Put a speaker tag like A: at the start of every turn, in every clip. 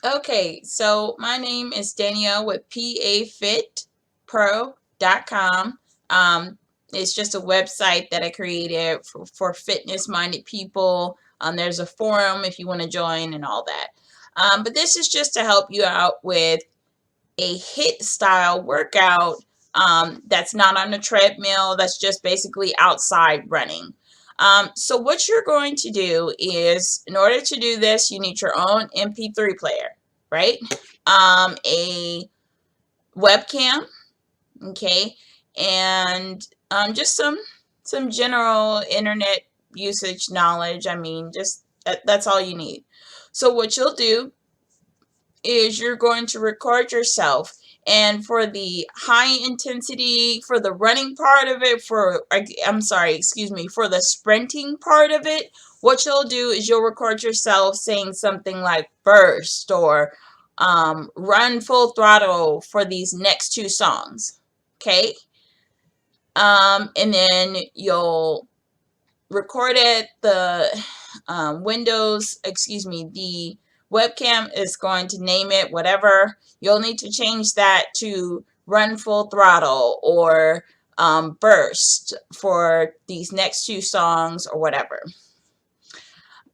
A: Okay, so my name is Danielle with pafitpro.com. It's just a website that I created for fitness-minded people. There's a forum if you want to join and all that. But this is just to help you out with a HIIT style workout that's not on a treadmill, that's just basically outside running. So what you're going to do is, in order to do this, you need your own MP3 player, right? A webcam, okay, and just some general internet usage knowledge. I mean, just that's all you need. So what you'll do is you're going to record yourself, and for the high intensity, for the running part of it, I'm sorry, excuse me, for the sprinting part of it, what you'll do is you'll record yourself saying something like burst or run full throttle for these next two songs, okay. And then you'll record it. The Windows, excuse me, the webcam is going to name it whatever. You'll need to change that to run full throttle or burst for these next two songs or whatever.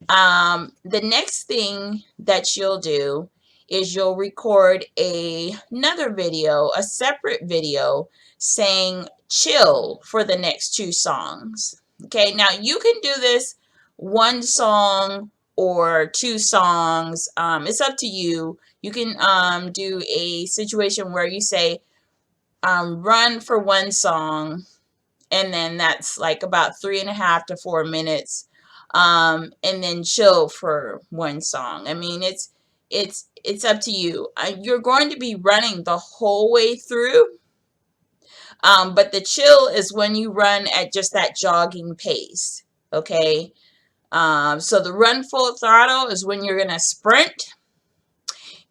A: The next thing that you'll do is you'll record another video, a separate video saying chill for the next two songs. Okay, now you can do this one song or two songs. It's up to you. You can do a situation where you say run for one song, and then that's like about 3.5 to 4 minutes, and then chill for one song. I mean, it's up to you. You're going to be running the whole way through, but the chill is when you run at just that jogging pace. Okay. So the run full throttle is when you're gonna sprint,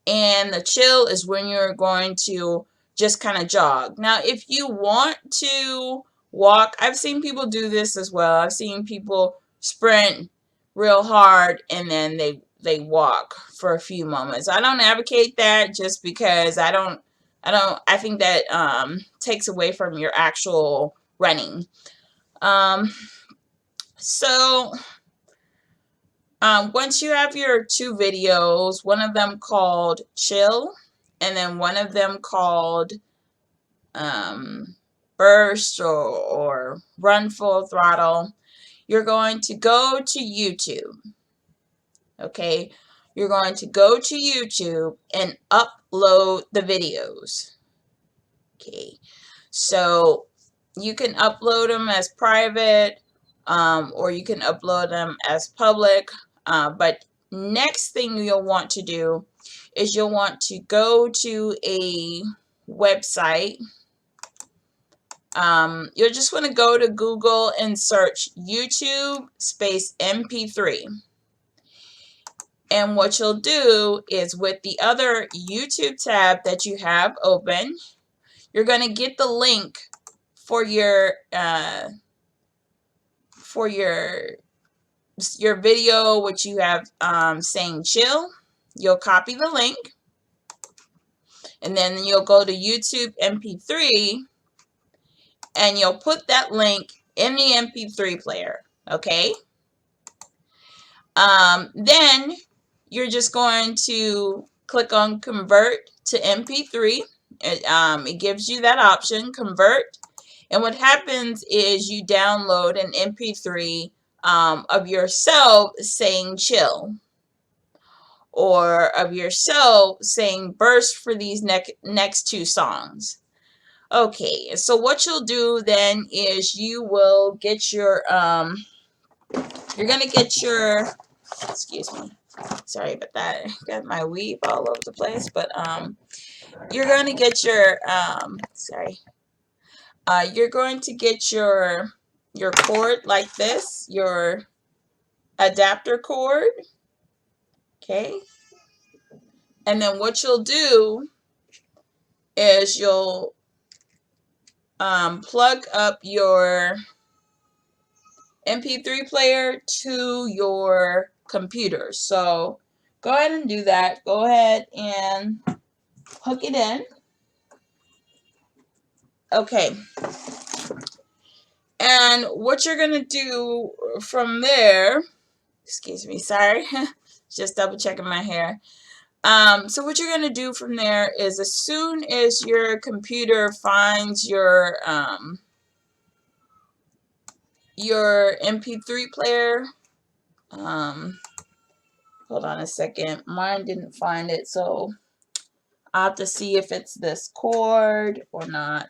A: and the chill is when you're going to just kind of jog. Now, if you want to walk, I've seen people do this as well. I've seen people sprint real hard and then they walk for a few moments. I don't advocate that, just because I think that takes away from your actual running. Um, so once you have your two videos, one of them called chill and then one of them called um, burst or run full throttle, you're going to go to YouTube. Okay, you're going to go to YouTube and upload the videos. Okay, so you can upload them as private, or you can upload them as public. But next thing you'll want to do is you'll want to go to a website. You'll just want to go to Google and search YouTube space MP3. And what you'll do is, with the other YouTube tab that you have open, you're going to get the link for your video, which you have saying chill. You'll copy the link, and then you'll go to YouTube MP3, and you'll put that link in the MP3 player. Okay. Then you're just going to click on convert to MP3. It gives you that option, convert. And what happens is you download an MP3 of yourself saying chill, or of yourself saying burst for these next two songs. Okay, so what you'll do then is you will get your, you're going to get your, excuse me, sorry about that, got my weave all over the place, but you're going to get your, you're going to get your cord like this, your adapter cord, okay? And then what you'll do is you'll plug up your MP3 player to your computer. So go ahead and do that. Go ahead and hook it in. Okay. And what you're going to do from there, excuse me, sorry, just double checking my hair. So what you're going to do from there is as soon as your computer finds your MP3 player, hold on a second, mine didn't find it, so I'll have to see if it's this cord or not.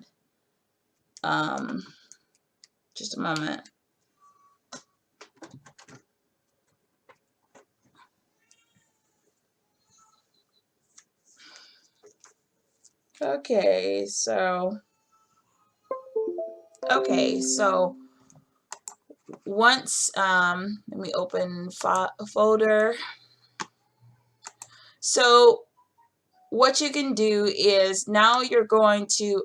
A: Just a moment. Okay, so once let me open a folder. So what you can do is now you're going to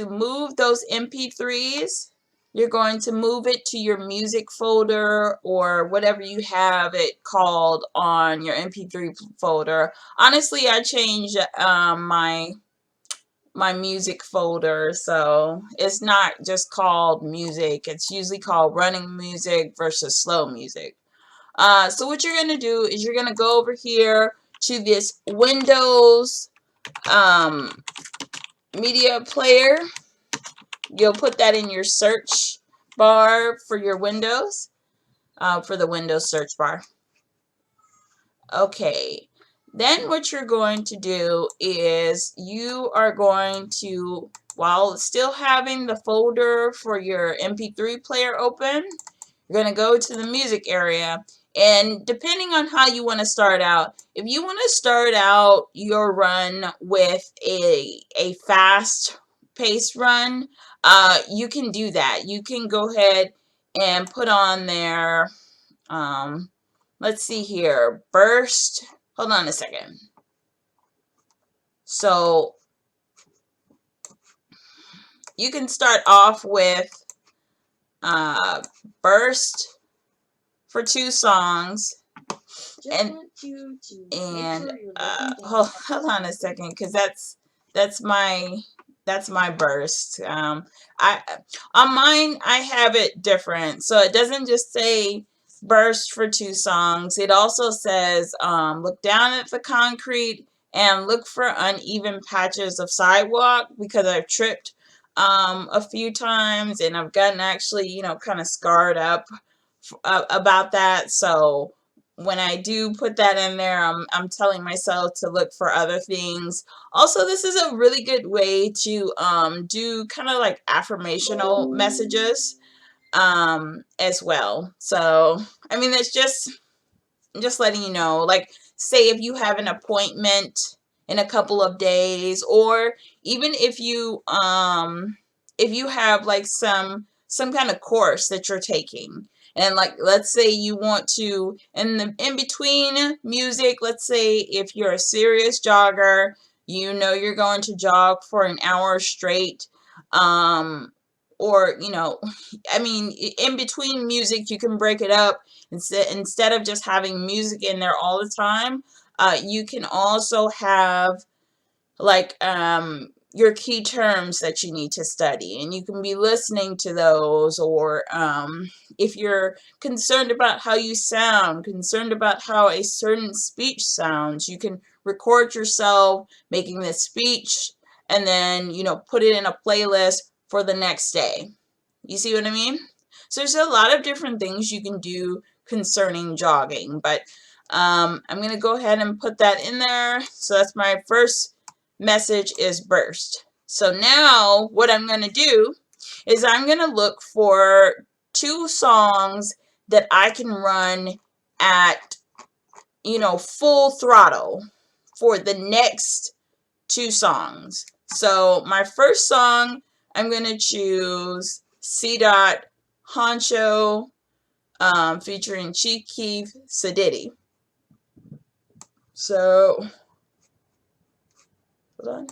A: move those MP3s. You're going to move it to your music folder or whatever you have it called on your MP3 folder. Honestly, I changed my music folder, so it's not just called music. It's usually called running music versus slow music. So what you're going to do is you're going to go over here to this Windows media player. You'll put that in your search bar for your Windows, for the Windows search bar. Okay, then what you're going to do is you are going to, while still having the folder for your MP3 player open, you're going to go to the music area. And depending on how you want to start out, if you want to start out your run with a fast pace run, you can do that. You can go ahead and put on there, let's see here, burst. Hold on a second. So you can start off with burst for 2 songs. And hold on a second, because that's my burst. I on mine I have it different, so it doesn't just say burst for 2 songs. It also says look down at the concrete and look for uneven patches of sidewalk, because I've tripped a few times and I've gotten actually kind of scarred up about that. So when I do put that in there, I'm telling myself to look for other things. Also, this is a really good way to do kind of like affirmational messages as well. So I mean, it's just letting you know, like, say if you have an appointment in a couple of days, or even if you have like some kind of course that you're taking, and like let's say you want to in between music, let's say if you're a serious jogger, you're going to jog for an hour straight, or I mean, in between music you can break it up. Instead of just having music in there all the time, you can also have like your key terms that you need to study, and you can be listening to those. Or if you're concerned about how you sound, concerned about how a certain speech sounds, you can record yourself making this speech and then put it in a playlist for the next day. You see what I mean? So there's a lot of different things you can do concerning jogging, but I'm going to go ahead and put that in there. So that's my first message, is burst. So now what I'm going to do is I'm going to look for 2 songs that I can run at full throttle for the next 2 songs. So my first song, I'm going to choose C. Honcho featuring Chief Keef Sadiddy. So hold on.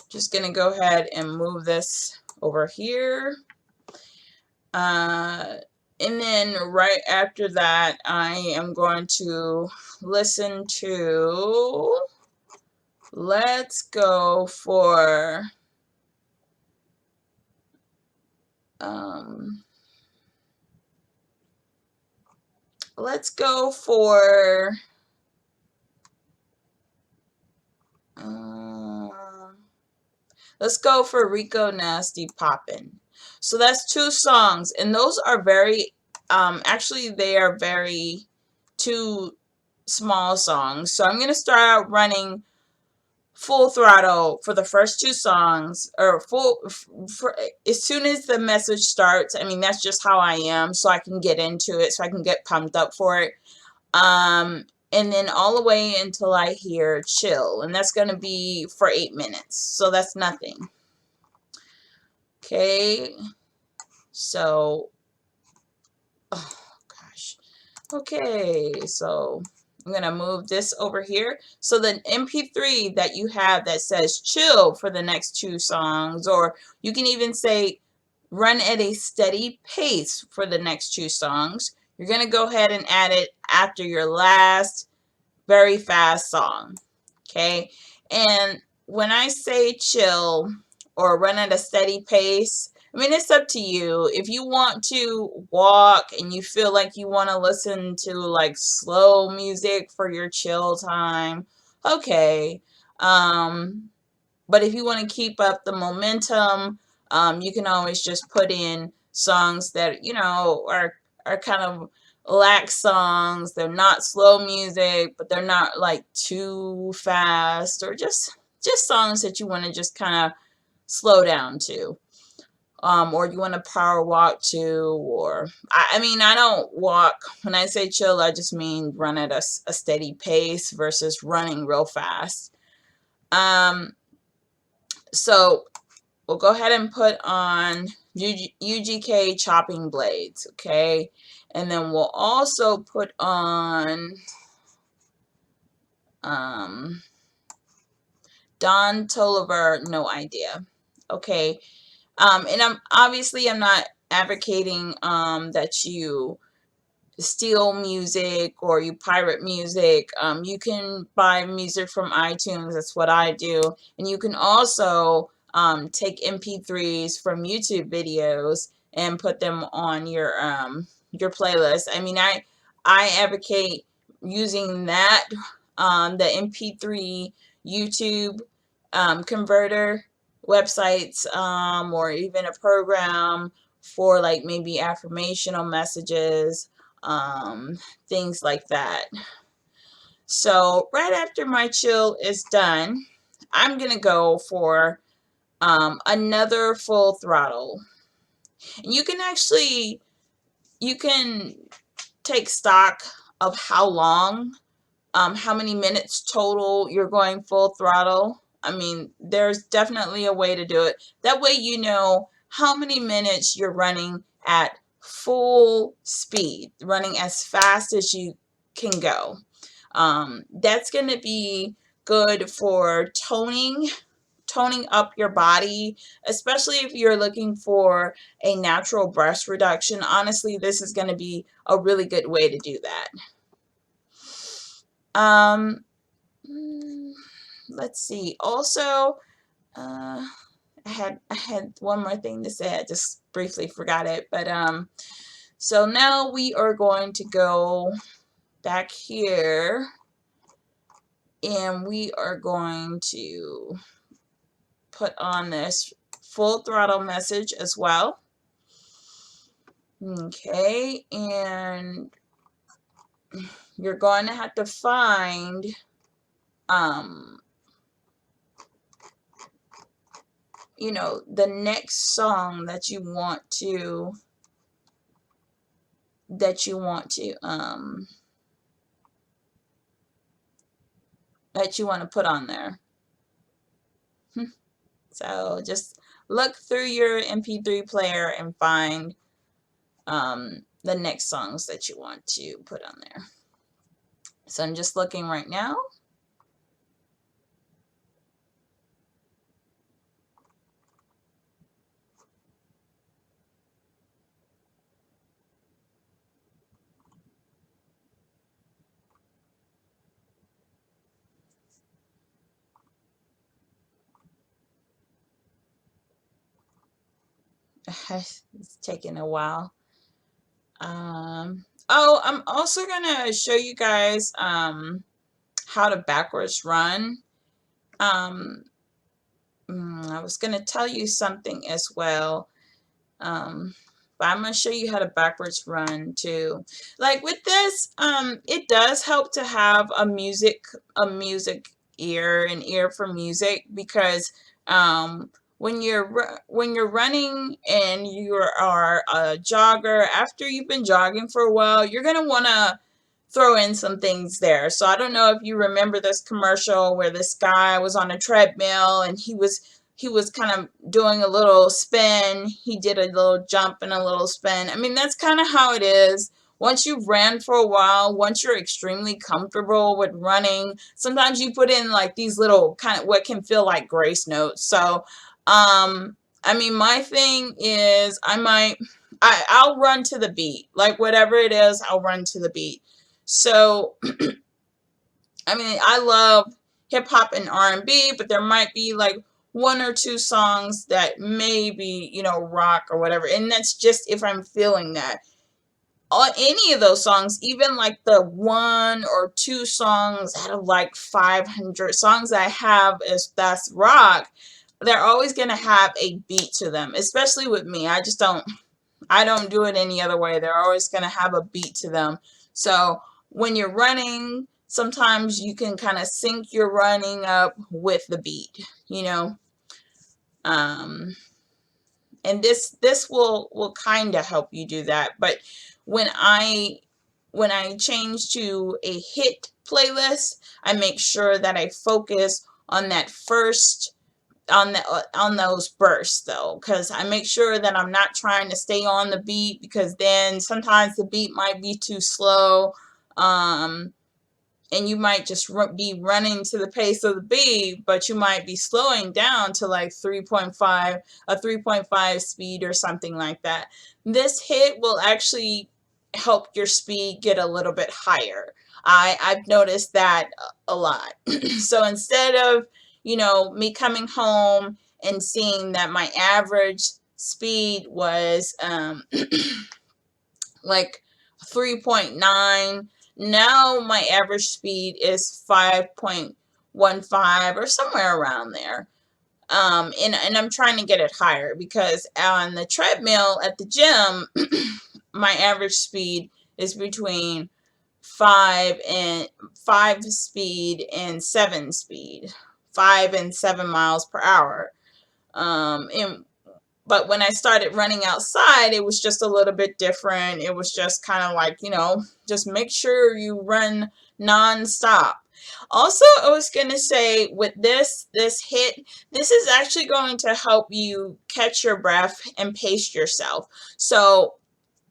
A: Just going to go ahead and move this over here. And And then right after that, I am going to listen to, let's go for, let's go for, let's go for Rico Nasty Poppin'. So that's 2 songs, and those are very, actually they are very 2 small songs. So I'm going to start out running full throttle for the first 2 songs, or for as soon as the message starts. I mean, that's just how I am, so I can get into it, so I can get pumped up for it. And then all the way until I hear chill, and that's going to be for 8 minutes. So that's nothing. Okay. So, oh gosh. Okay, so I'm going to move this over here. So the MP3 that you have that says chill for the next 2 songs, or you can even say run at a steady pace for the next 2 songs, you're going to go ahead and add it after your last very fast song. Okay, and when I say chill or run at a steady pace, I mean, it's up to you. If you want to walk and you feel like you want to listen to like slow music for your chill time, okay. But if you want to keep up the momentum, you can always just put in songs that, you know, are kind of lax songs. They're not slow music, but they're not like too fast, or just songs that you want to just kind of slow down to. Or you want to power walk to, or I mean, I don't walk. When I say chill, I just mean run at a steady pace versus running real fast. So we'll go ahead and put on UGK chopping blades, okay? And then we'll also put on Don Toliver, No Idea, okay? And I'm not advocating that you steal music or you pirate music. You can buy music from iTunes. That's what I do. And you can also take MP3s from YouTube videos and put them on your playlist. I mean, I advocate using that, the MP3 YouTube converter websites, or even a program for like maybe affirmational messages, things like that. So right after my chill is done, I'm gonna go for another full throttle. And you can take stock of how many minutes total you're going full throttle. I mean, there's definitely a way to do it. That way you know how many minutes you're running at full speed, running as fast as you can go. That's going to be good for toning up your body, especially if you're looking for a natural breast reduction. Honestly, this is going to be a really good way to do that. Let's see. Also, I had one more thing to say. I just briefly forgot it. But so now we are going to go back here, and we are going to put on this full throttle message as well. Okay, and you're going to have to find you know, the next song that you want to that you want to put on there. So just look through your MP3 player and find the next songs that you want to put on there. So I'm just looking right now. It's taking a while. Oh, I'm also gonna show you guys how to backwards run. Um, I was gonna tell you something as well. Um, but I'm gonna show you how to backwards run too. Like with this, it does help to have a music ear, an ear for music, because when you're running and you are a jogger, after you've been jogging for a while, you're gonna wanna throw in some things there. So I don't know if you remember this commercial where this guy was on a treadmill and he was kind of doing a little spin. He did a little jump and a little spin. I mean, that's kind of how it is. Once you've ran for a while, once you're extremely comfortable with running, sometimes you put in like these little kind of what can feel like grace notes. So, I mean, my thing is I'll run to the beat. Like whatever it is, I'll run to the beat. So, I mean, I love hip hop and R&B, but there might be like one or two songs that maybe, rock or whatever. And that's just if I'm feeling that. On any of those songs, even like the one or two songs out of like 500 songs I have as that's rock, they're always going to have a beat to them, especially with me. I don't do it any other way. They're always going to have a beat to them. So when you're running, sometimes you can kind of sync your running up with the beat, you know. Um, and this will kind of help you do that. But when I change to a HIIT playlist, I make sure that I focus on that first on those bursts though, because I make sure that I'm not trying to stay on the beat, because then sometimes the beat might be too slow, um, and you might just be running to the pace of the beat, but you might be slowing down to like 3.5, a 3.5 speed or something like that. This HIIT will actually help your speed get a little bit higher. I've noticed that a lot. So instead of, me coming home and seeing that my average speed was like 3.9. Now my average speed is 5.15 or somewhere around there. And I'm trying to get it higher because on the treadmill at the gym, my average speed is between 5 speed and 7 speed, 5 and 7 miles per hour. And But when I started running outside, it was just a little bit different. It was just kind of like, just make sure you run nonstop. Also, I was going to say with this HIIT, this is actually going to help you catch your breath and pace yourself. So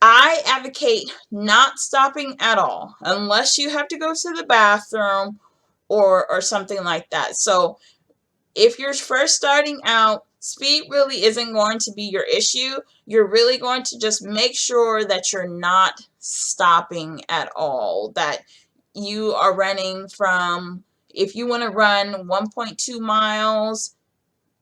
A: I advocate not stopping at all unless you have to go to the bathroom or something like that. So if you're first starting out, speed really isn't going to be your issue. You're really going to just make sure that you're not stopping at all, that you are running from, if you want to run 1.2 miles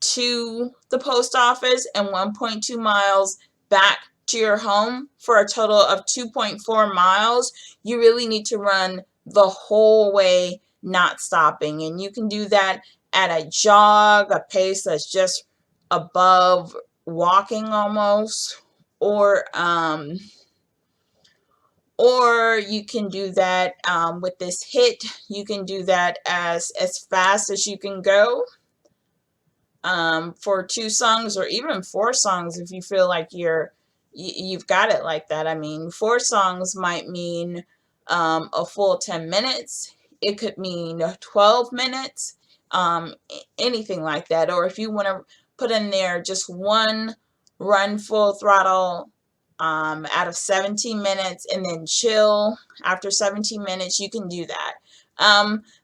A: to the post office and 1.2 miles back to your home for a total of 2.4 miles, you really need to run the whole way, not stopping. And you can do that at a jog, a pace that's just above walking almost, or you can do that with this HIIT. You can do that as fast as you can go, for 2 songs or even 4 songs if you feel like you've got it like that. I mean, 4 songs might mean a full 10 minutes. It could mean 12 minutes, anything like that. Or if you want to put in there just one run full throttle out of 17 minutes and then chill after 17 minutes, you can do that.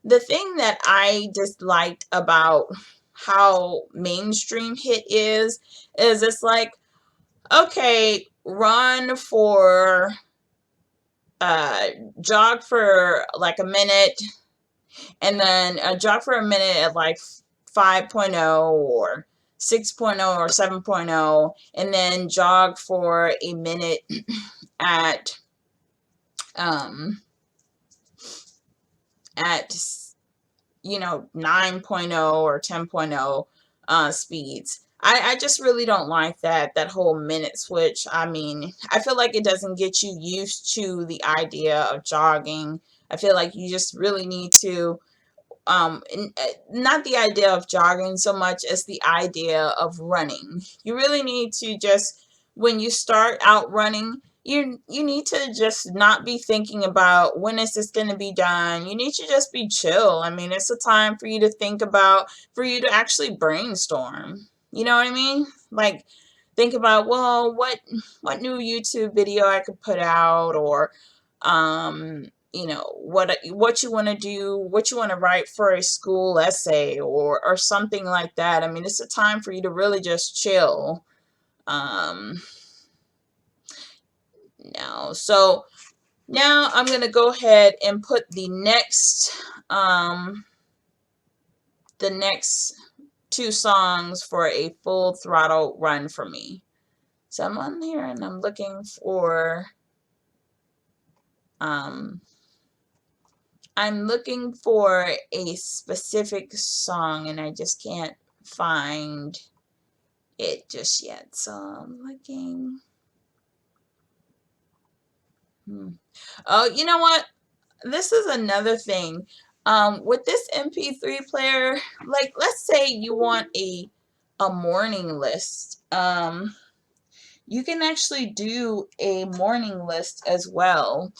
A: The thing that I disliked about how mainstream HIIT is it's like, okay, run for uh jog for like a minute, and then jog for a minute at like 5.0 or 6.0 or 7.0, and then jog for a minute at um, at 9.0 or 10.0 speeds. I just really don't like that whole minute switch. I mean, I feel like it doesn't get you used to the idea of jogging. I feel like you just really need to not the idea of jogging so much as the idea of running. You really need to just, when you start out running, you need to just not be thinking about when is this going to be done. You need to just be chill. I mean, it's a time for you to think about, for you to actually brainstorm. You know what I mean? Like, think about, well, what new YouTube video I could put out, or what you want to do, what you want to write for a school essay, or something like that. I mean, it's a time for you to really just chill. um now so now I'm going to go ahead and put the next two songs for a full throttle run for me. So I'm on here and I'm looking for um I'm looking for a specific song and I just can't find it just yet. So I'm looking. Oh, you know what? This is another thing. With this MP3 player, like, let's say you want a morning list. You can actually do a morning list as well.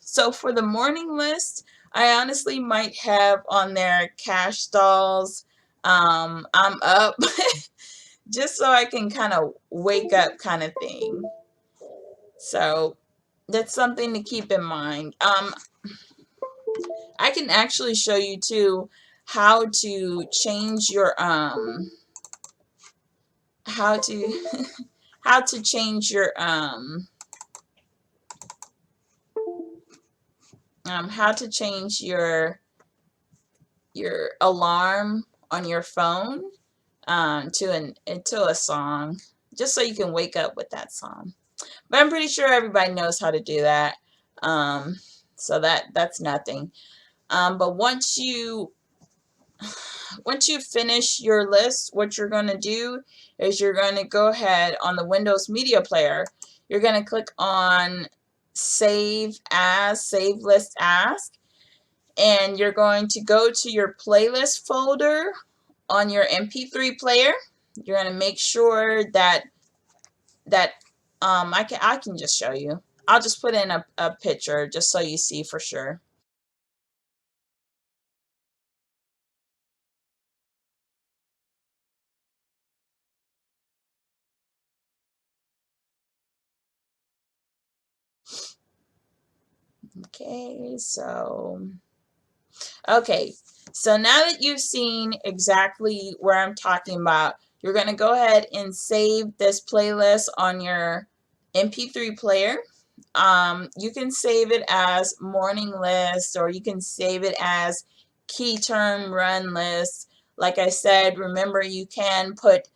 A: So for the morning list, I honestly might have on there cash dolls. I'm up, just so I can kind of wake up kind of thing. So that's something to keep in mind. I can actually show you too how to change your how to how to change your how to change your alarm on your phone to a song, just so you can wake up with that song. But I'm pretty sure everybody knows how to do that. Um, so that's nothing. But once you finish your list, what you're going to do is you're going to go ahead on the Windows Media Player. You're going to click on Save List As, and you're going to go to your playlist folder on your MP3 player. You're going to make sure that I can just show you. I'll just put in a picture just so you see for sure. Okay, so now that you've seen exactly where I'm talking about, you're going to go ahead and save this playlist on your MP3 player. You can save it as morning list, or you can save it as key term run list. Like I said, remember, you can put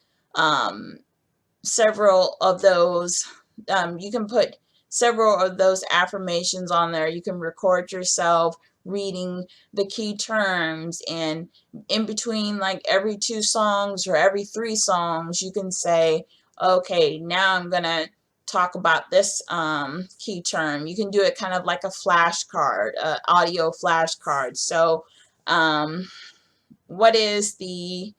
A: several of those. You can put several of those affirmations on there. You can record yourself reading the key terms, and in between, like every 2 songs or every 3 songs, you can say, okay, now I'm gonna talk about this key term. You can do it kind of like a flashcard, audio flashcard. So what is the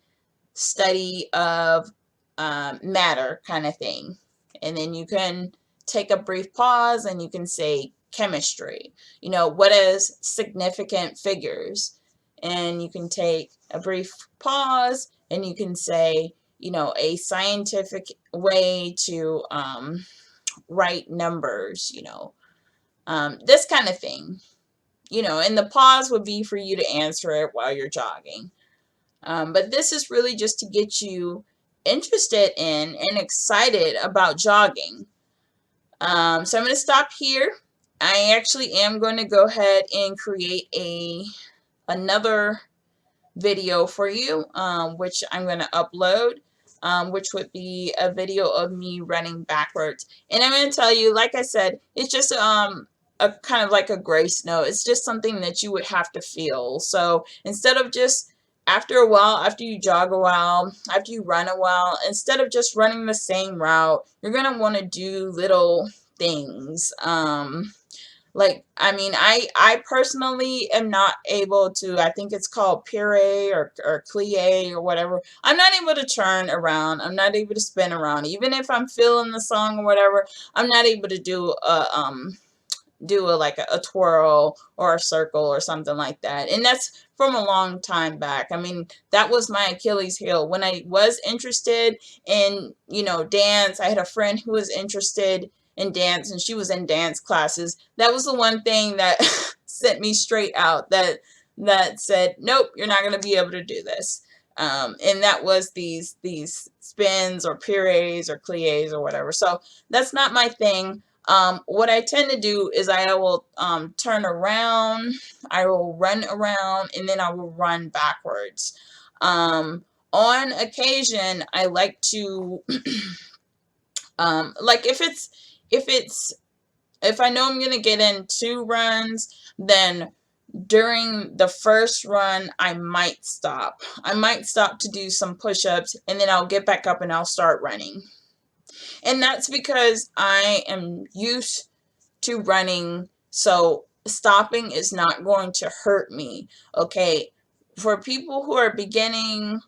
A: study of matter kind of thing? And then you can take a brief pause and you can say chemistry. What is significant figures? And you can take a brief pause and you can say, a scientific way to write numbers, this kind of thing. And the pause would be for you to answer it while you're jogging. But this is really just to get you interested in and excited about jogging. So I'm going to stop here. I actually am going to go ahead and create another video for you, which I'm going to upload, which would be a video of me running backwards. And I'm going to tell you, like I said, it's just a kind of like a grace note. It's just something that you would have to feel. So instead of just after a while, after you jog a while, after you run a while, instead of just running the same route, you're going to want to do little things. Like, I mean, I personally am not able to, I think it's called puree or plie or whatever. I'm not able to turn around. I'm not able to spin around. Even if I'm feeling the song or whatever, I'm not able to do like a twirl or a circle or something like that. And that's from a long time back. I mean, that was my Achilles heel. When I was interested in, dance, I had a friend who was interested in dance and she was in dance classes. That was the one thing that sent me straight out, that said, nope, you're not going to be able to do this. And that was these spins or purées or plies or whatever. So that's not my thing. What I tend to do is I will turn around, I will run around, and then I will run backwards. On occasion, I like to, like if I know I'm gonna get in 2 runs, then during the first run, I might stop. I might stop to do some push-ups, and then I'll get back up and I'll start running. And that's because I am used to running, so stopping is not going to hurt me. Okay, for people who are beginning,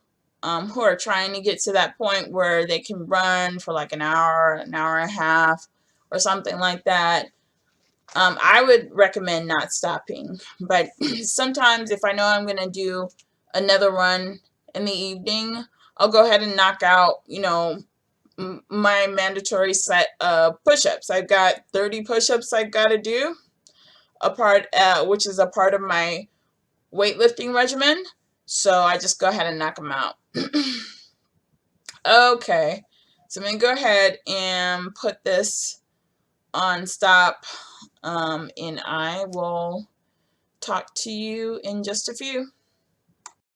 A: who are trying to get to that point where they can run for like an hour and a half, or something like that, I would recommend not stopping. But sometimes if I know I'm going to do another run in the evening, I'll go ahead and knock out, my mandatory set of push-ups. I've got 30 push-ups I've got to do, which is a part of my weightlifting regimen. So I just go ahead and knock them out. Okay, so I'm going to go ahead and put this on stop, and I will talk to you in just a few.